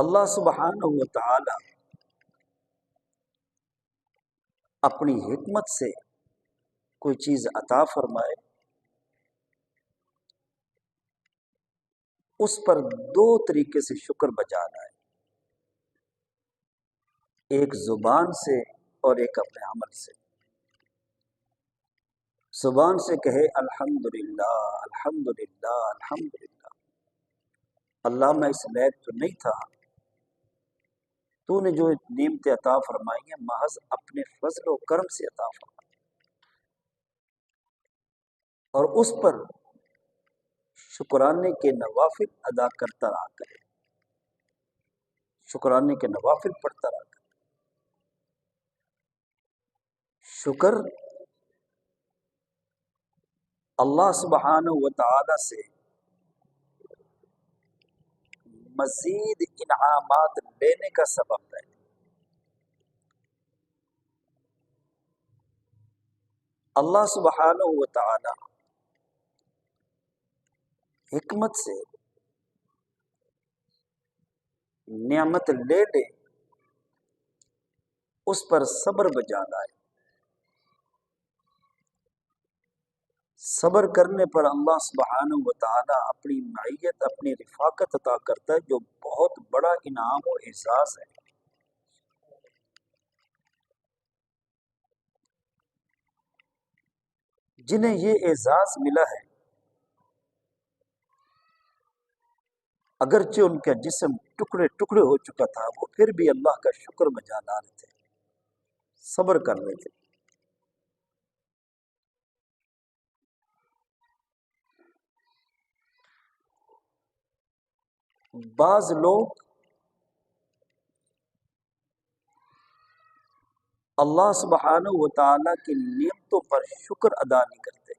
اللہ سبحانہ و تعالی اپنی حکمت سے کوئی چیز عطا فرمائے، اس پر دو طریقے سے شکر بجانا ہے، ایک زبان سے اور ایک اپنے عمل سے۔ زبان سے کہے الحمدللہ الحمدللہ الحمدللہ، اللہ میں اس لائق تو نہیں تھا، تو نے جو نعمتیں عطا فرمائی ہیں محض اپنے فضل و کرم سے عطا فرمائی، اور اس پر شکرانے کے نوافل ادا کرتا رہا کرے، شکرانے کے نوافل پڑھتا رہا کرے۔ شکر اللہ سبحانہ و تعالی سے مزید انعامات لینے کا سبب ہے۔ اللہ سبحانہ و تعالی حکمت سے نعمت لے لے، اس پر صبر بجا لائے۔ صبر کرنے پر اللہ سبحانہ و تعالی اپنی معیت، اپنی رفاقت عطا کرتا ہے، جو بہت بڑا انعام و اعزاز ہے۔ جنہیں یہ اعزاز ملا ہے، اگرچہ ان کا جسم ٹکڑے ٹکڑے ہو چکا تھا، وہ پھر بھی اللہ کا شکر بجا لا رہے تھے، صبر کر رہے تھے۔ بعض لوگ اللہ سبحانہ و تعالی کی نعمتوں پر شکر ادا نہیں کرتے،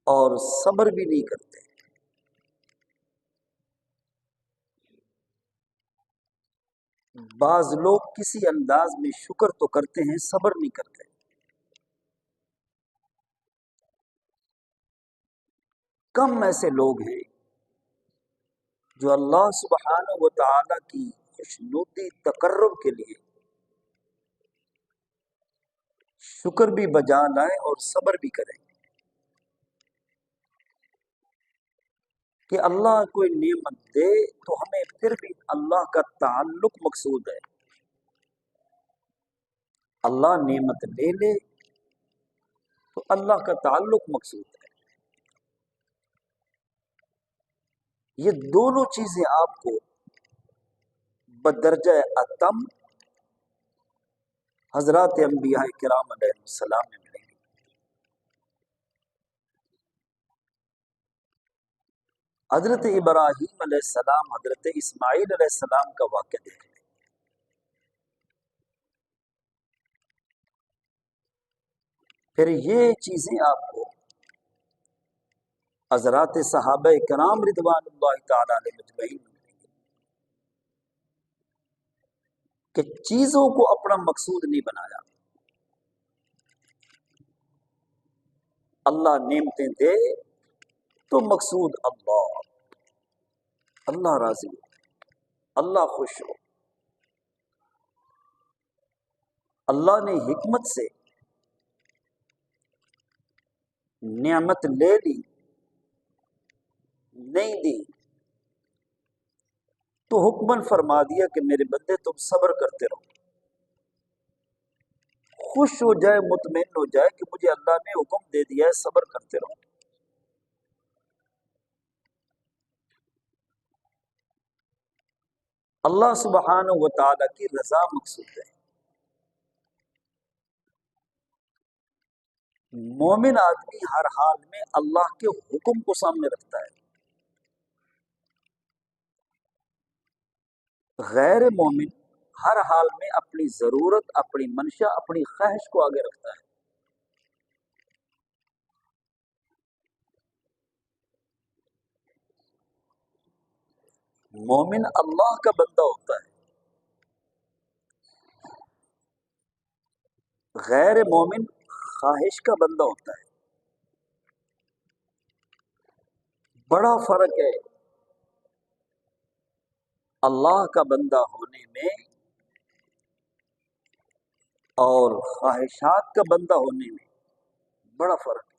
اور صبر بھی نہیں کرتے۔ بعض لوگ کسی انداز میں شکر تو کرتے ہیں، صبر نہیں کرتے۔ کم ایسے لوگ ہیں جو اللہ سبحانہ و تعالی کی خوشنودی تقرب کے لیے شکر بھی بجا لائیں اور صبر بھی کریں، کہ اللہ کوئی نعمت دے تو ہمیں پھر بھی اللہ کا تعلق مقصود ہے۔ اللہ نعمت لے لے تو اللہ کا تعلق مقصود ہے۔ یہ دونوں چیزیں آپ کو بدرجہ اتم حضرات انبیاء کرام علیہ السلام میں ملیں گی۔ حضرت ابراہیم علیہ السلام، حضرت اسماعیل علیہ السلام کا واقعہ دیکھ لیں۔ پھر یہ چیزیں آپ کو حضرات صحابہ کرام رضوان اللہ تعالی علیہ مجمعین میں ملیں گے، کہ چیزوں کو اپنا مقصود نہیں بنایا۔ اللہ نعمتیں دے تو مقصود اللہ، اللہ راضی ہو، اللہ خوش ہو۔ اللہ نے حکمت سے نعمت لے لی، نہیں دی، تو حکمن فرما دیا کہ میرے بندے تم صبر کرتے رہو، خوش ہو جائے، مطمئن ہو جائے کہ مجھے اللہ نے حکم دے دیا ہے، صبر کرتے رہو۔ اللہ سبحانہ و تعالی کی رضا مقصود ہے۔ مومن آدمی ہر حال میں اللہ کے حکم کو سامنے رکھتا ہے، غیر مومن ہر حال میں اپنی ضرورت، اپنی منشا، اپنی خواہش کو آگے رکھتا ہے۔ مومن اللہ کا بندہ ہوتا ہے، غیر مومن خواہش کا بندہ ہوتا ہے۔ بڑا فرق ہے اللہ کا بندہ ہونے میں اور خواہشات کا بندہ ہونے میں، بڑا فرق ہے۔